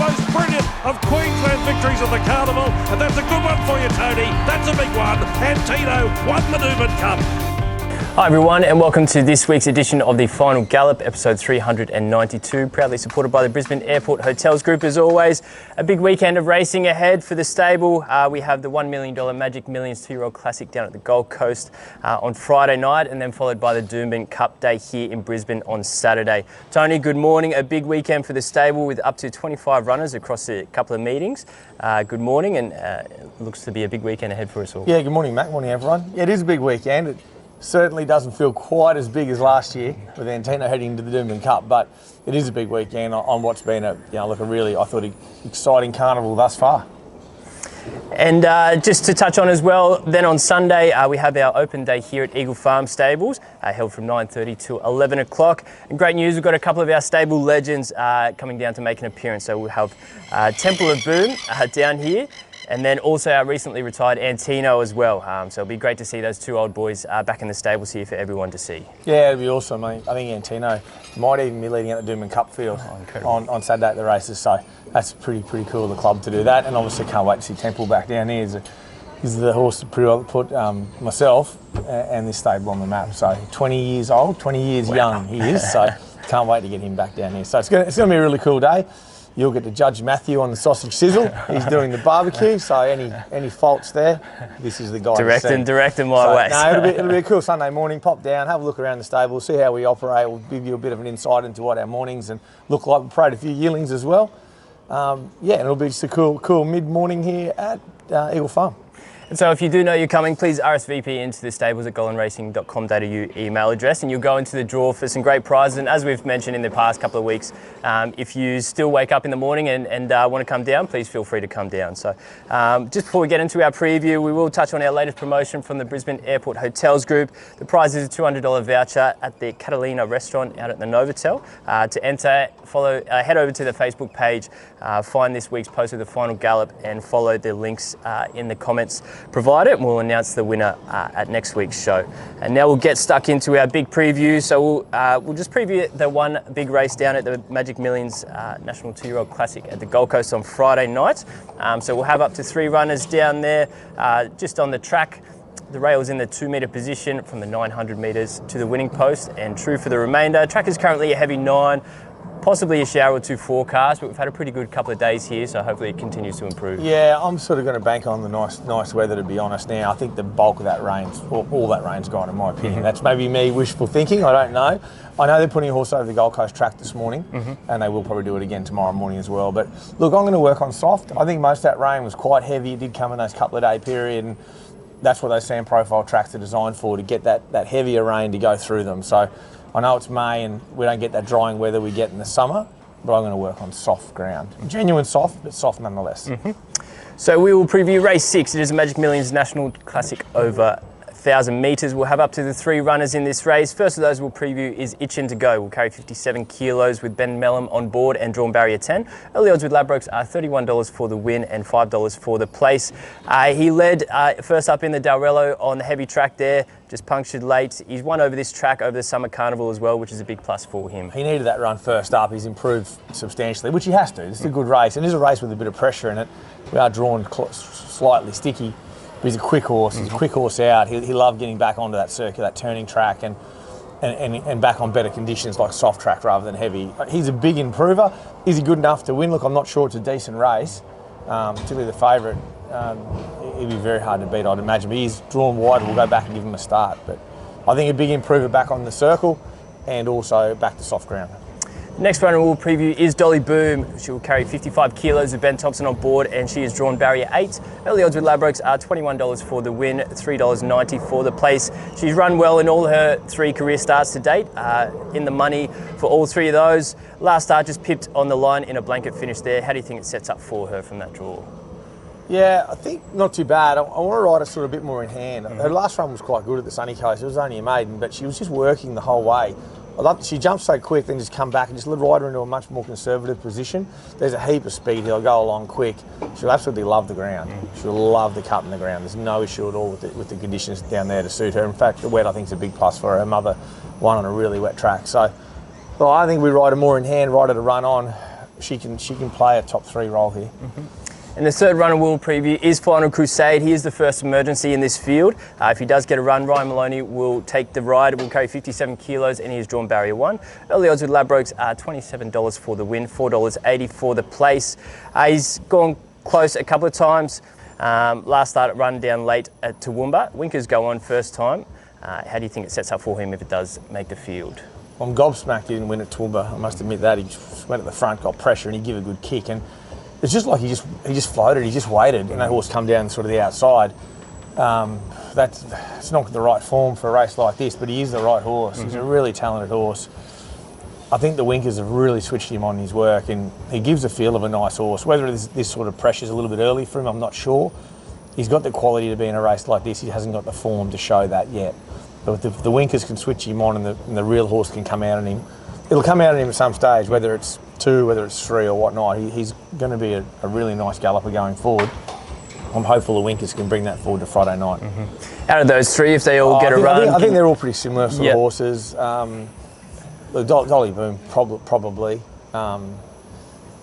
most brilliant of Queensland victories at the Carnival, and that's a good one for you, Tony. That's a big one. And Tino won the Doomben Cup. Hi everyone, and welcome to this week's edition of the Final Gallop, episode 392, proudly supported by the Brisbane Airport Hotels Group. As always, a big weekend of racing ahead for the stable. We have the $1 million Magic Millions 2-year-old classic down at the Gold Coast on Friday night, and then followed by the Doomben Cup day here in Brisbane on Saturday. Tony, good morning. A big weekend for the stable with up to 25 runners across a couple of meetings. Good morning, and it looks to be a big weekend ahead for us all. Yeah, good morning, Matt. Morning, everyone. Yeah, it is a big weekend. It certainly doesn't feel quite as big as last year with Antino heading into the Doomben Cup, but it is a big weekend on what's been a really, I thought, exciting carnival thus far. And just to touch on as well, then on Sunday we have our open day here at Eagle Farm Stables, held from 9:30 till 11 o'clock. And great news, we've got a couple of our stable legends coming down to make an appearance. So we'll have Temple of Boom down here, and then also our recently retired Antino as well. So it'll be great to see those two old boys back in the stables here for everyone to see. Yeah, it'll be awesome. I think Antino might even be leading out the Doomben Cup field on Saturday at the races. So that's pretty cool of the club to do that. And obviously can't wait to see Temple back down here. He's the horse that put myself and this stable on the map. So 20 years old, 20 years young he is. So can't wait to get him back down here. So it's going to be a really cool day. You'll get to judge Matthew on the sausage sizzle. He's doing the barbecue, so any faults there, this is the guy. Directing my way. No, it'll be a cool Sunday morning. Pop down, have a look around the stable, see how we operate. We'll give you a bit of an insight into what our mornings and look like. We'll parade a few yearlings as well. And it'll be just a cool mid-morning here at Eagle Farm. And so if you do know you're coming, please RSVP into the stables at gollanracing.com.au email address, and you'll go into the draw for some great prizes. And as we've mentioned in the past couple of weeks, if you still wake up in the morning and want to come down, please feel free to come down. So just before we get into our preview, we will touch on our latest promotion from the Brisbane Airport Hotels Group. The prize is a $200 voucher at the Catalina restaurant out at the Novotel. To enter, head over to the Facebook page, find this week's post of the Final Gallop, and follow the links in the comments provided, and we'll announce the winner at next week's show. And now we'll get stuck into our big preview. So we'll just preview the one big race down at the Magic Millions National 2-year-old Classic at the Gold Coast on Friday night. So we'll have up to 3 runners down there just on the track. The rail is in the 2-metre position from the 900 metres to the winning post, and true for the remainder. Track is currently a heavy 9. Possibly a shower or two forecast, but we've had a pretty good couple of days here, so hopefully it continues to improve. Yeah, I'm sort of going to bank on the nice weather, to be honest now. I think the bulk of that rain's, all that rain's gone, in my opinion. That's maybe me wishful thinking, I don't know. I know they're putting a horse over the Gold Coast track this morning, and they will probably do it again tomorrow morning as well. But look, I'm going to work on soft. I think most of that rain was quite heavy. It did come in those couple of day period, and that's what those sand profile tracks are designed for, to get that heavier rain to go through them. So I know it's May and we don't get that drying weather we get in the summer, but I'm going to work on soft ground. Genuine soft, but soft nonetheless. So we will preview race 6. It is a Magic Millions National Classic over 1,000 metres. We'll have up to the 3 runners in this race. First of those we'll preview is Itchintogo. We'll carry 57 kilos with Ben Mellum on board and drawn barrier 10. Early odds with Ladbrokes are $31 for the win and $5 for the place. He led first up in the Dalrello on the heavy track there, just punctured late. He's won over this track over the Summer Carnival as well, which is a big plus for him. He needed that run first up. He's improved substantially, which he has to. It's a good race, and it is a race with a bit of pressure in it. We are drawn slightly sticky. He's a quick horse. He's a quick horse out. He loved getting back onto that circuit, that turning track, and back on better conditions like soft track rather than heavy. He's a big improver. Is he good enough to win? Look, I'm not sure it's a decent race, particularly the favourite. It'd be very hard to beat, I'd imagine. But he's drawn wide. We'll go back and give him a start. But I think a big improver back on the circle and also back to soft ground. Next runner we'll preview is Dolly Boom. She will carry 55 kilos with Ben Thompson on board, and she has drawn barrier 8. Early odds with Ladbrokes are $21 for the win, $3.90 for the place. She's run well in all her 3 career starts to date, in the money for all 3 of those. Last start just pipped on the line in a blanket finish there. How do you think it sets up for her from that draw? Yeah, I think not too bad. I want to ride her sort of a bit more in hand. Her last run was quite good at the Sunny Coast. It was only a maiden, but she was just working the whole way. I love that she jumped so quick, then just come back and just ride her into a much more conservative position. There's a heap of speed. He'll go along quick. She'll absolutely love the ground. She'll love the cut in the ground. There's no issue at all with the conditions down there to suit her. In fact, the wet I think is a big plus for her. Her mother won on a really wet track. So I think we ride her more in hand, ride her to run on. she can play a top 3 role here. And the third runner we'll preview is Final Crusade. He is the first emergency in this field. If he does get a run, Ryan Maloney will take the ride. It will carry 57 kilos and he is drawn barrier 1. Early odds with Ladbrokes are $27 for the win, $4.80 for the place. He's gone close a couple of times. Last start run down late at Toowoomba. Winkers go on first time. How do you think it sets up for him if it does make the field? I'm gobsmacked he didn't win at Toowoomba. I must admit that. He just went at the front, got pressure, and he gave a good kick. And it's just like he just floated. He just waited, and that horse come down sort of the outside. It's not the right form for a race like this, but he is the right horse. He's a really talented horse. I think the Winkers have really switched him on his work, and he gives the feel of a nice horse. Whether this sort of pressure's a little bit early for him, I'm not sure. He's got the quality to be in a race like this. He hasn't got the form to show that yet. But if the Winkers can switch him on and the real horse can come out on him, it'll come out on him at some stage, whether it's 2, whether it's 3 or whatnot. He's going to be a really nice galloper going forward. I'm hopeful the Winkers can bring that forward to Friday night. Out of those 3, if they all get a run? I think they're all pretty similar sort of horses. The Dolly Boom, probably.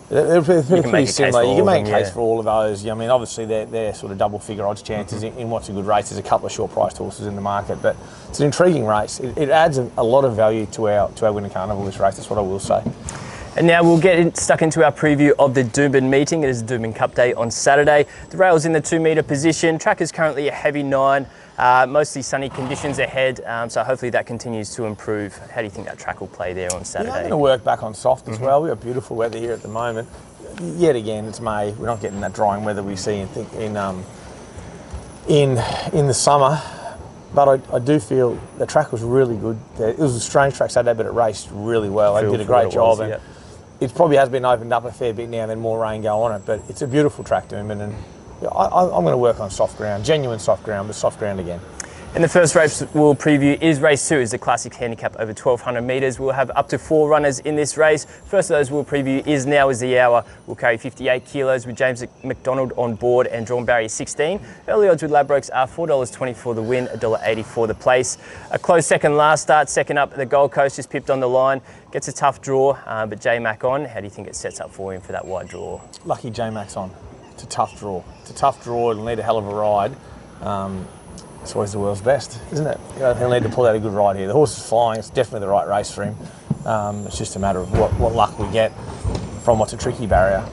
They're pretty similar. You can make a case for all of those. I mean, obviously, they're sort of double-figure odds chances in what's a good race. There's a couple of short-priced horses in the market, but it's an intriguing race. It adds a lot of value to our Winter Carnival, this race. That's what I will say. And now we'll get stuck into our preview of the Doomben meeting. It is the Doomben Cup day on Saturday. The rail's in the 2-metre position. Track is currently a heavy 9. Mostly sunny conditions ahead, so hopefully that continues to improve. How do you think that track will play there on Saturday? I'm going to work back on soft as well. We've got beautiful weather here at the moment. Yet again, it's May. We're not getting that drying weather we see in the summer. But I do feel the track was really good. It was a strange track Saturday, but it raced really well. They did a great job. And it probably has been opened up a fair bit now, then more rain go on it. But it's a beautiful track, Doomben, and I'm going to work on soft ground, genuine soft ground, but soft ground again. And the first race we'll preview is race 2, is the Classic Handicap over 1,200 metres. We'll have up to 4 runners in this race. First of those we'll preview is Now Is the Hour. We'll carry 58 kilos with James McDonald on board and drawn barrier 16. Early odds with Ladbrokes are $4.20 for the win, $1.80 for the place. A close second last start, second up at the Gold Coast, just pipped on the line. Gets a tough draw, but J Mac on. How do you think it sets up for him for that wide draw? Lucky J Mac's on. It's a tough draw. It's a tough draw. It'll need a hell of a ride. It's always the world's best, isn't it? He'll need to pull out a good ride here. The horse is flying. It's definitely the right race for him. It's just a matter of what luck we get from what's a tricky barrier.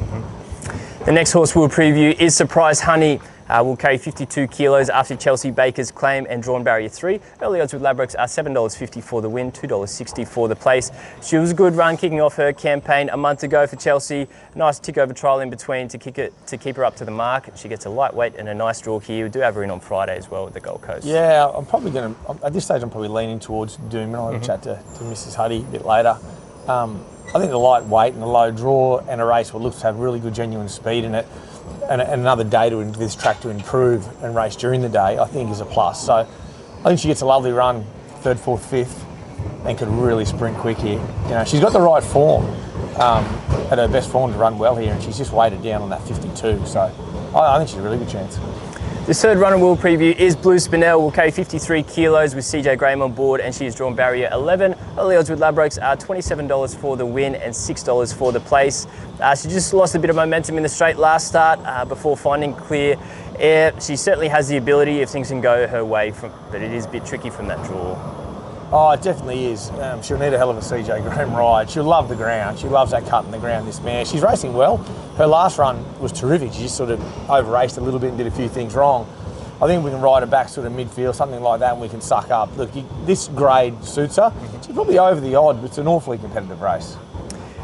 The next horse we'll preview is Surprise Honey. Will carry 52 kilos after Chelsea Baker's claim and drawn barrier 3. Early odds with Ladbrokes are $7.50 for the win, $2.60 for the place. She was a good run kicking off her campaign a month ago for Chelsea. Nice tick over trial in between to keep her up to the mark. She gets a lightweight and a nice draw here. We do have her in on Friday as well at the Gold Coast. Yeah, I'm probably going to, at this stage, I'm probably leaning towards Doomben. I'll have a chat to Mrs. Huddy a bit later. I think the lightweight and the low draw and a race will look to have really good genuine speed in it. And another day to this track to improve and race during the day, I think is a plus. So I think she gets a lovely run, 3rd, 4th, 5th, and could really sprint quick here. You know, she's got the right form, at her best form to run well here, and she's just weighted down on that 52. So I think she's a really good chance. The third runner we'll preview is Blue Spinel. Will carry 53 kilos with CJ Graham on board, and she has drawn barrier 11. Early odds with Ladbrokes are $27 for the win and $6 for the place. She just lost a bit of momentum in the straight last start before finding clear air. She certainly has the ability if things can go her way, but it is a bit tricky from that draw. Oh, it definitely is. She'll need a hell of a CJ Graham ride. She'll love the ground. She loves that cut in the ground, this mare. She's racing well. Her last run was terrific. She just sort of over-raced a little bit and did a few things wrong. I think we can ride her back sort of midfield, something like that, and we can suck up. Look, this grade suits her. She's probably over the odd, but it's an awfully competitive race.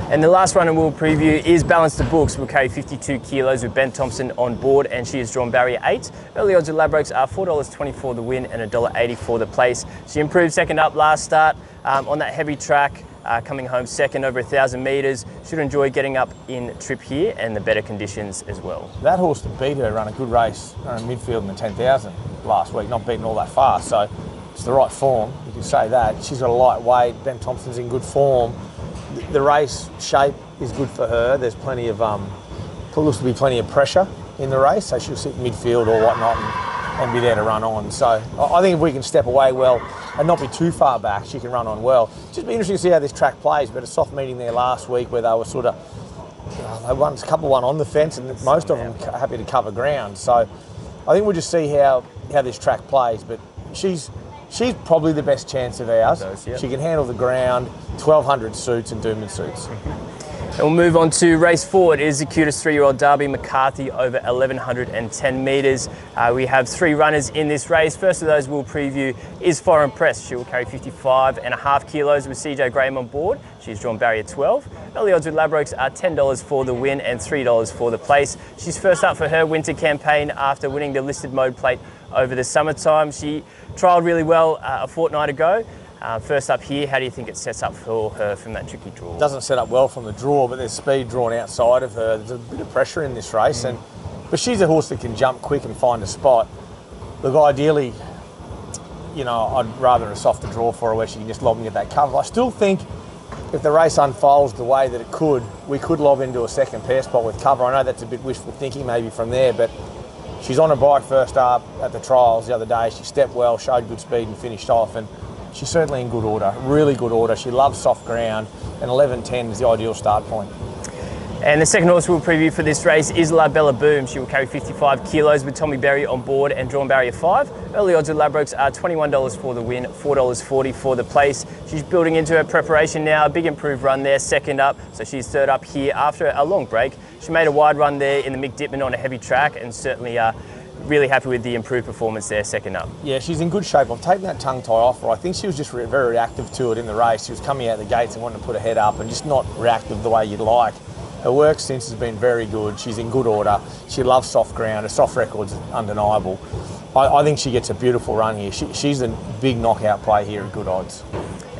And the last runner we'll preview is Balance the Books. Will carry 52 kilos with Ben Thompson on board, and she has drawn barrier 8. Early odds at Ladbrokes are $4.20 for the win and $1.80 for the place. She improved second up last start on that heavy track, coming home second over 1,000 metres. Should enjoy getting up in trip here and the better conditions as well. That horse that beat her ran a good race in midfield in the 10,000 last week, not beaten all that fast. So it's the right form, you can say that. She's got a light weight. Ben Thompson's in good form. The race shape is good for her. There's plenty of, looks to be plenty of pressure in the race, so she'll sit midfield or whatnot and be there to run on. So I think if we can step away well and not be too far back, she can run on well. Just be interesting to see how this track plays. But a soft meeting there last week where they were sort of they won a couple won on the fence, and most of them are happy to cover ground. So I think we'll just see how this track plays. But she's probably the best chance of ours. Yep. She can handle the ground, 1200 suits and Doomben suits. And we'll move on to race 4. It is the cutest 3-year-old Derby McCarthy over 1110 metres. We have 3 runners in this race. First of those we'll preview is Foreign Press. She will carry 55.5 kilos with CJ Graham on board. She's drawn barrier 12. Early odds with Ladbrokes are $10 for the win and $3 for the place. She's first up for her winter campaign after winning the listed mode plate over the summertime. She trialled really well a fortnight ago. First up here, how do you think it sets up for her from that tricky draw? Doesn't set up well from the draw, but there's speed drawn outside of her. There's a bit of pressure in this race, but she's a horse that can jump quick and find a spot. Look, ideally, I'd rather a softer draw for her where she can just lob and get that cover. I still think if the race unfolds the way that it could, we could lob into a second pair spot with cover. I know that's a bit wishful thinking maybe from there, but she's on a bike first up at the trials the other day. She stepped well, showed good speed and finished off, and she's certainly in good order, really good order. She loves soft ground, and 11:10 is the ideal start point. And the second horse we'll preview for this race is La Bella Boom. She will carry 55 kilos with Tommy Berry on board and drawn barrier 5. Early odds with Ladbrokes are $21 for the win, $4.40 for the place. She's building into her preparation now. A big improved run there, second up. So she's third up here after a long break. She made a wide run there in the Mick Dittman on a heavy track, and certainly really happy with the improved performance there, second up. Yeah, she's in good shape. I've taken that tongue tie off her. I think she was just very reactive to it in the race. She was coming out the gates and wanting to put her head up and just not reactive the way you'd like. Her work since has been very good. She's in good order. She loves soft ground. Her soft record's undeniable. I think she gets a beautiful run here. She's a big knockout play here at good odds.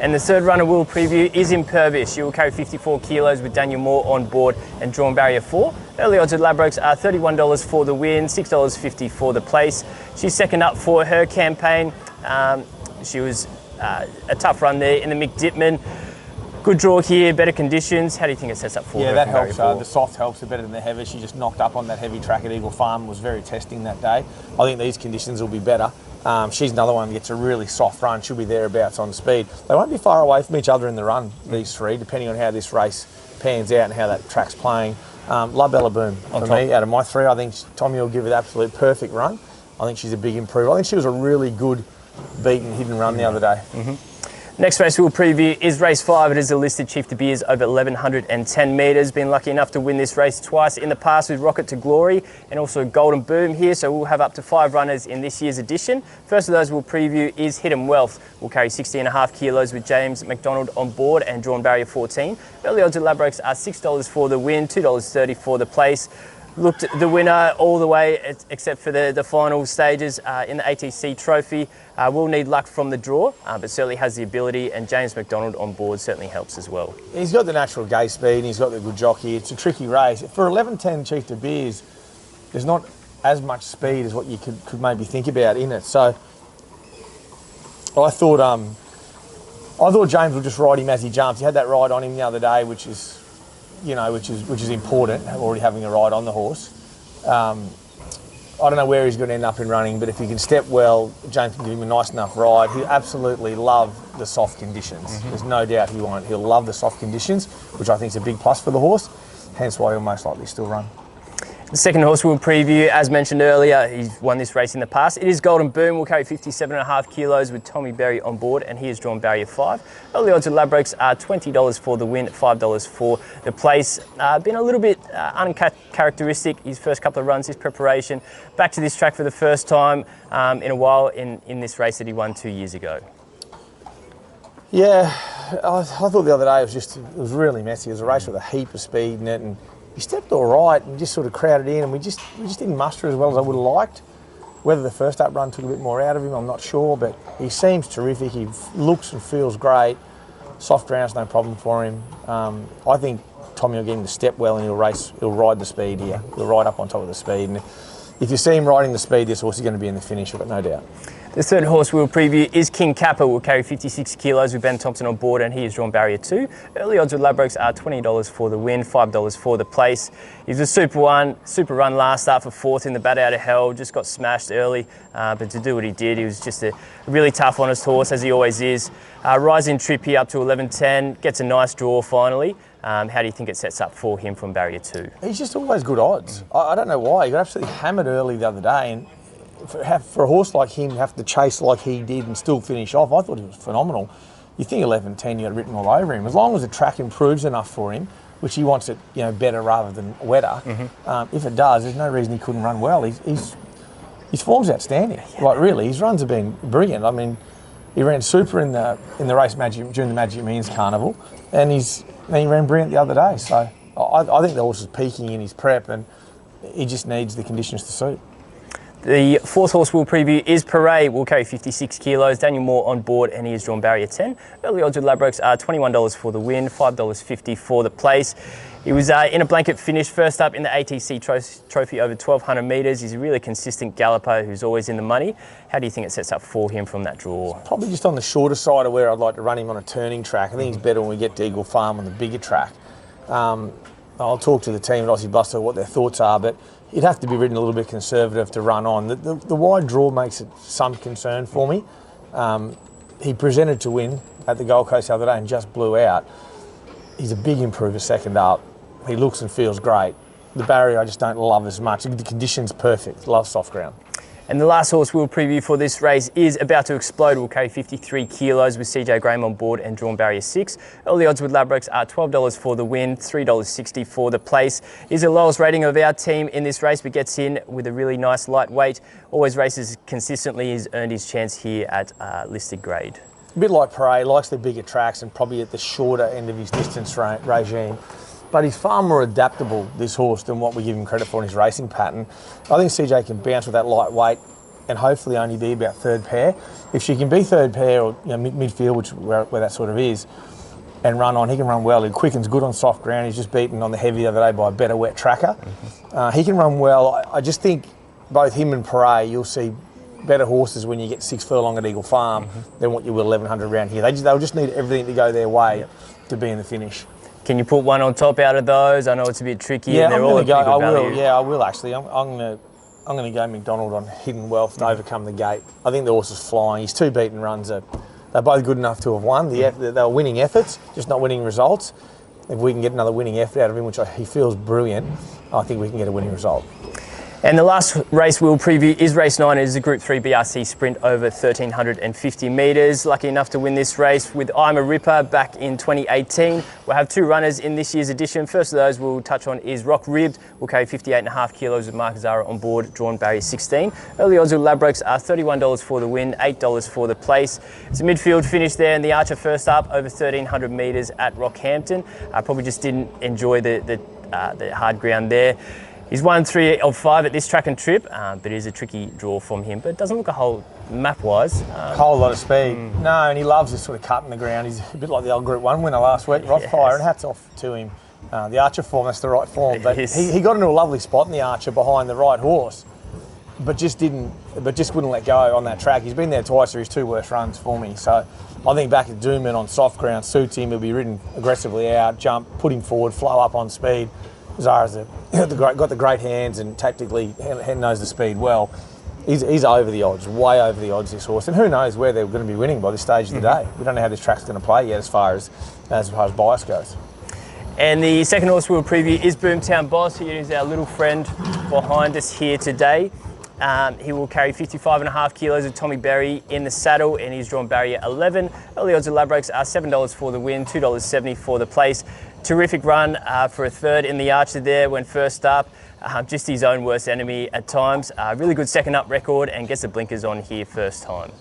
And the third runner we'll preview is Impervious. She will carry 54 kilos with Daniel Moore on board and drawn barrier 4. Early odds at Ladbrokes are $31 for the win, $6.50 for the place. She's second up for her campaign. She was a tough run there in the Mick Dittman. Good draw here, better conditions. How do you think it sets up for her? Yeah, that helps. The soft helps her better than the heavy. She just knocked up on that heavy track at Eagle Farm. Was very testing that day. I think these conditions will be better. She's another one that gets a really soft run. She'll be thereabouts on speed. They won't be far away from each other in the run, these 3, depending on how this race pans out and how that track's playing. La Bella Boom, for me, out of my 3, I think Tommy will give her the absolute perfect run. I think she's a big improver. I think she was a really good beaten hidden run the other day. Next race we'll preview is race 5. It is a listed Chief De Beers over 1110 metres. Been lucky enough to win this race twice in the past with Rocket to Glory and also Golden Boom here. So we'll have up to 5 runners in this year's edition. First of those we'll preview is Hidden Wealth. We'll carry 60.5 kilos with James McDonald on board and drawn barrier 14. Early odds at Ladbrokes are $6 for the win, $2.30 for the place. Looked the winner all the way except for the final stages in the ATC Trophy. Will need luck from the draw, but certainly has the ability, and James McDonald on board certainly helps as well. He's got the natural gate speed and he's got the good jockey. It's a tricky race. For 11:10 Chief De Beers, there's not as much speed as what you could maybe think about in it. So I thought James would just ride him as he jumps. He had that ride on him the other day, which is important, already having a ride on the horse. I don't know where he's going to end up in running, but if he can step well, James can give him a nice enough ride. He'll absolutely love the soft conditions. There's no doubt he won't. He'll love the soft conditions, which I think is a big plus for the horse, hence why he'll most likely still run. The second horse we'll preview, as mentioned earlier, he's won this race in the past. It is Golden Boom. Will carry 57.5 kilos with Tommy Berry on board, and he has drawn barrier 5. Early odds at Ladbrokes are $20 for the win, $5 for the place. Been a little bit uncharacteristic his first couple of runs, his preparation. Back to this track for the first time in a while in this race that he won 2 years ago. Yeah, I thought the other day it was really messy. It was a race with a heap of speed in it, and he stepped all right and just sort of crowded in, and we just didn't muster as well as I would have liked. Whether the first up run took a bit more out of him, I'm not sure, but he seems terrific. He looks and feels great. Soft ground's no problem for him. I think Tommy will get him to step well and he'll ride the speed here. He'll ride up on top of the speed. And if you see him riding the speed, this horse is going to be in the finish, I've got no doubt. The third horse we'll preview is King Kapa. Will carry 56 kilos with Ben Thompson on board, and he has drawn barrier 2. Early odds with Ladbrokes are $20 for the win, $5 for the place. He's a super run last start for 4th in the Bat Out of Hell. Just got smashed early, but to do what he did, he was just a really tough, honest horse, as he always is. Rising trip here up to 11:10, gets a nice draw finally. How do you think it sets up for him from barrier 2? He's just always good odds. I don't know why. He got absolutely hammered early the other day, and for a horse like him, have to chase like he did and still finish off, I thought he was phenomenal. You think 11-10, you got written all over him. As long as the track improves enough for him, which he wants it, better rather than wetter. If it does, there's no reason he couldn't run well. His form's outstanding. Like really, his runs have been brilliant. I mean, he ran super in the race during the Magic Millions Carnival, and he ran brilliant the other day. So I think the horse is peaking in his prep, and he just needs the conditions to suit. The fourth horse we'll preview is Pereille. Will carry 56 kilos. Daniel Moore on board, and he has drawn barrier 10. Early odds with Ladbrokes are $21 for the win, $5.50 for the place. He was in a blanket finish, first up in the ATC Trophy over 1,200 metres. He's a really consistent galloper who's always in the money. How do you think it sets up for him from that draw? Probably just on the shorter side of where I'd like to run him on a turning track. I think he's better when we get to Eagle Farm on the bigger track. I'll talk to the team at Aussie Buster what their thoughts are, but it'd have to be ridden a little bit conservative to run on. The wide draw makes it some concern for me. He presented to win at the Gold Coast the other day and just blew out. He's a big improver second up. He looks and feels great. The barrier I just don't love as much. The condition's perfect. Love soft ground. And the last horse we'll preview for this race is About to Explode. Will carry 53 kilos with CJ Graham on board and drawn barrier 6. Early odds with Ladbrokes are $12 for the win, $3.60 for the place. He's the lowest rating of our team in this race, but gets in with a really nice lightweight. Always races consistently. He's earned his chance here at listed grade. A bit like Pereille, likes the bigger tracks and probably at the shorter end of his distance regime. But he's far more adaptable, this horse, than what we give him credit for in his racing pattern. I think CJ can bounce with that lightweight and hopefully only be about third pair. If she can be third pair or midfield, where that sort of is, and run on, he can run well. He quickens good on soft ground. He's just beaten on the heavy the other day by a better wet tracker. He can run well. I just think both him and Pereille, you'll see better horses when you get 6 furlong at Eagle Farm than what you will 1,100 around here. They'll just need everything to go their way to be in the finish. Can you put one on top out of those? I know it's a bit tricky. Yeah, and they're all a big value. I will actually. I'm going to go McDonald on Hidden Wealth to overcome the gate. I think the horse is flying. His 2 beaten runs they're both good enough to have won. They were winning efforts, just not winning results. If we can get another winning effort out of him, which he feels brilliant, I think we can get a winning result. And the last race we'll preview is race 9. It is a Group 3 BRC Sprint over 1,350 metres. Lucky enough to win this race with I'm a Ripper back in 2018. We'll have 2 runners in this year's edition. First of those we'll touch on is Rockribbed. We'll carry 58.5 kilos with Mark Zara on board, drawn barrier 16. Early odds with Ladbrokes are $31 for the win, $8 for the place. It's a midfield finish there, and the Archer first up over 1,300 metres at Rockhampton. Probably just didn't enjoy the hard ground there. He's won 3 of 5 at this track and trip, but it is a tricky draw from him. But it doesn't look a whole map-wise. Whole lot of speed. No, and he loves this sort of cut in the ground. He's a bit like the old Group 1 winner last week, Rockfire, and hats off to him. The Archer form, that's the right form. But he got into a lovely spot in the Archer behind the right horse, but just wouldn't let go on that track. He's been there twice, so his 2 worst runs for me. So I think back at Doomben on soft ground suits him. He'll be ridden aggressively out, jump, put him forward, flow up on speed. Zara's got the great hands and tactically knows the speed well. He's over the odds, way over the odds, this horse. And who knows where they're going to be winning by this stage of the day. We don't know how this track's going to play yet as far as bias goes. And the second horse we'll preview is Boomtown Boss. He is our little friend behind us here today. He will carry 55.5 kilos of Tommy Berry in the saddle, and he's drawn barrier 11. Early odds of Ladbrokes are $7 for the win, $2.70 for the place. Terrific run for a third in the Archer there when first up. Just his own worst enemy at times. Really good second up record, and gets the blinkers on here first time.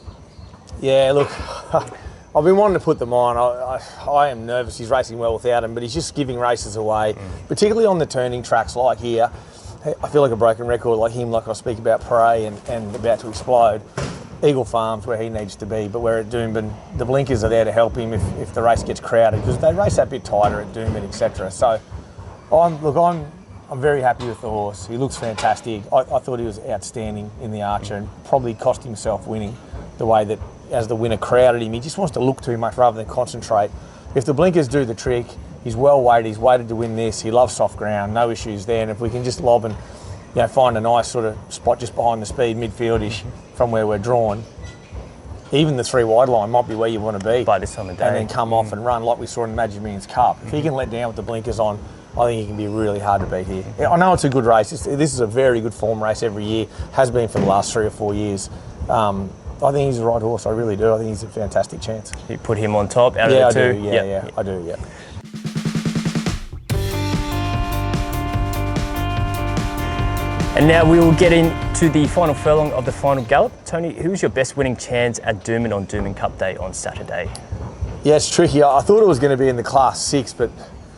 Yeah, look, I've been wanting to put them on. I am nervous. He's racing well without him, but he's just giving races away, particularly on the turning tracks like here. I feel like a broken record like him, like I speak about Pereille and About to Explode. Eagle Farm's where he needs to be, but where at Doomben, the blinkers are there to help him if the race gets crowded, because they race that bit tighter at Doomben, etc. So, I'm very happy with the horse. He looks fantastic. I thought he was outstanding in the Archer and probably cost himself winning the way that as the winner crowded him. He just wants to look too much rather than concentrate. If the blinkers do the trick, he's well weighted. He's weighted to win this. He loves soft ground, no issues there. And if we can just lob and find a nice sort of spot just behind the speed, midfieldish, from where we're drawn, even the 3 wide line might be where you want to be by this time of day. and then come off and run like we saw in the Magic Millions Cup. If he can let down with the blinkers on, I think he can be really hard to beat here. I know it's a good race. This is a very good form race every year, has been for the last 3 or 4 years. I think he's the right horse, I really do. I think he's a fantastic chance. You put him on top out of the two? Yeah, I do, yeah. And now we will get into the final furlong of the Final Gallop. Tony, who's your best winning chance at Doomben on Doomben Cup Day on Saturday? Yeah, it's tricky. I thought it was going to be in the Class 6, but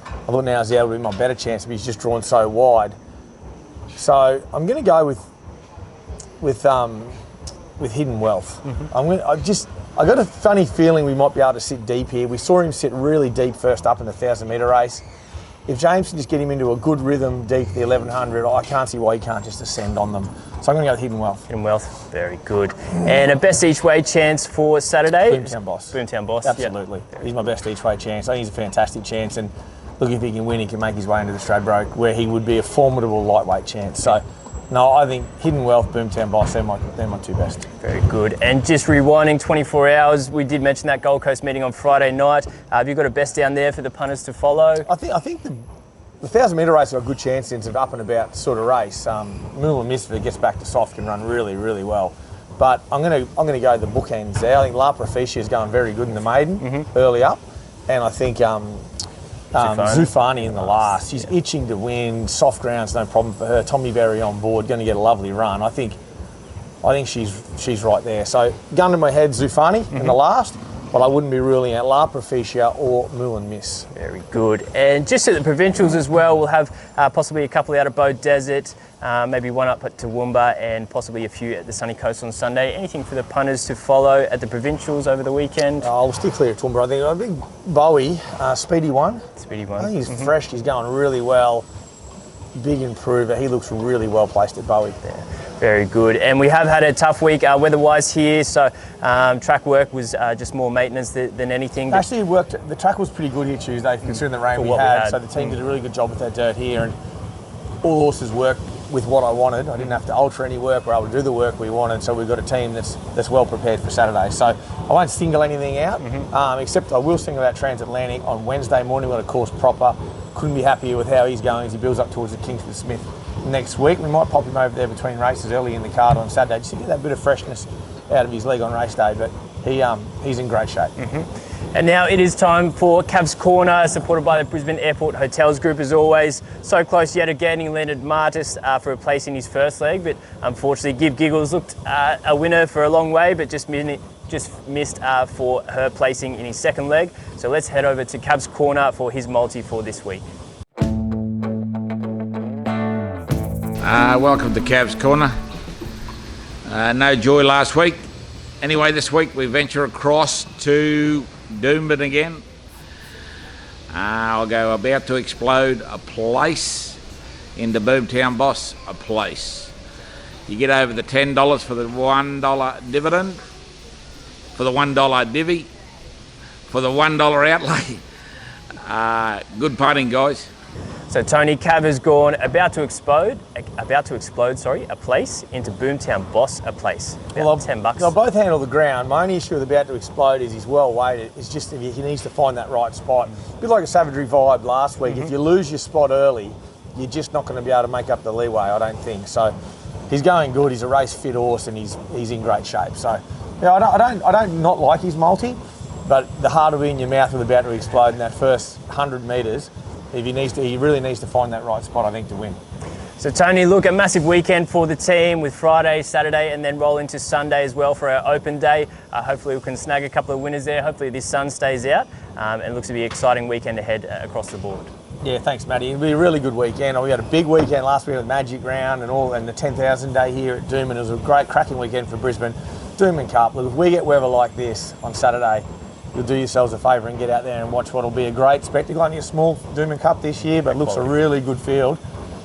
I thought now's the able to be my better chance, but he's just drawn so wide. So I'm going to go with Hidden Wealth. I got a funny feeling we might be able to sit deep here. We saw him sit really deep first up in the 1,000-metre race. If James can just get him into a good rhythm deep the 1,100, I can't see why he can't just ascend on them. So I'm going to go with Hidden Wealth. Hidden Wealth, very good. And a best each way chance for Saturday? Boomtown Boss. Boomtown Boss, absolutely. Yep. He's my best each way chance. I think he's a fantastic chance, and look, if he can win, he can make his way into the Stradbroke, where he would be a formidable lightweight chance. So, no, I think Hidden Wealth, Boomtown Boss, they're my 2 best. Very good. And just rewinding 24 hours, we did mention that Gold Coast meeting on Friday night. Have you got a best down there for the punters to follow? I think the 1,000-metre race got a good chance since an up and about sort of race. Moon Misfit gets back to soft can run really, really well. But I'm going to go the bookends there. I think La Proficia is going very good in the maiden, early up. And I think Zufani in the last. She's itching to win. Soft ground's no problem for her. Tommy Berry on board, going to get a lovely run. I think she's right there. So gun to my head, Zufani in the last, but I wouldn't be ruling out La Proficia or Moulin Miss. Very good. And just at the provincials as well, we'll have possibly a couple out of Bow Desert, maybe one up at Toowoomba, and possibly a few at the Sunny Coast on Sunday. Anything for the punters to follow at the provincials over the weekend? I'll stick clear of Toowoomba. I think Bowie, Speedy One. Speedy One. I think he's fresh. He's going really well. Big improver. He looks really well placed at Bowie. Yeah. Very good. And we have had a tough week weather-wise here, so track work was just more maintenance than anything. Actually, it worked. The track was pretty good here Tuesday, considering the rain we had. So the team did a really good job with that dirt here, and all horses worked with what I wanted. I didn't have to alter any work. We're able to do the work we wanted, so we've got a team that's well prepared for Saturday. So I won't single anything out, except I will single out Transatlantic on Wednesday morning. We've got a course proper. Couldn't be happier with how he's going as he builds up towards the Kingsford Smith next week. We might pop him over there between races early in the card on Saturday just to get that bit of freshness out of his leg on race day, but he's in great shape. And now it is time for Cavs Corner, supported by the Brisbane Airport Hotels Group as always. So close yet again, he landed Martis for a place in his first leg, but unfortunately Give Giggles looked a winner for a long way, but just missed for her placing in his second leg. So let's head over to Cavs Corner for his multi for this week. Welcome to Cavs Corner. No joy last week. Anyway, this week we venture across to Doomben again. I'll go About to Explode, a place, into Boomtown Boss, a place. You get over the $10 for the $1 dividend, for the $1 divvy, for the $1 outlay. Good punting, guys. So Tony, Cav has gone About to Explode, a place, into Boomtown Boss, a place. About $10. They'll both handle the ground. My only issue with About to Explode is he's well weighted. It's just he needs to find that right spot. A bit like a Savagery Vibe last week. If you lose your spot early, you're just not going to be able to make up the leeway, I don't think. So he's going good. He's a race fit horse and he's in great shape. So yeah, I don't not like his multi, but the heart will be in your mouth with About to Explode in that first 100 metres. He really needs to find that right spot, I think, to win. So Tony, look, a massive weekend for the team with Friday, Saturday, and then roll into Sunday as well for our open day. Hopefully we can snag a couple of winners there. Hopefully this sun stays out, and it looks to be an exciting weekend ahead across the board. Yeah, thanks, Matty. It'll be a really good weekend. We had a big weekend last week with Magic Round and the 10,000 day here at Doomben. It was a great, cracking weekend for Brisbane. Doomben Cup. Look, if we get weather like this on Saturday, you'll do yourselves a favour and get out there and watch what will be a great spectacle. Only a small Doomben Cup this year, but looks a really good field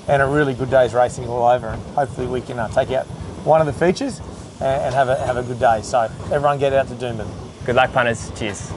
and a really good day's racing all over. And hopefully we can take out one of the features and have a good day. So everyone get out to Doomben. Good luck, punters. Cheers.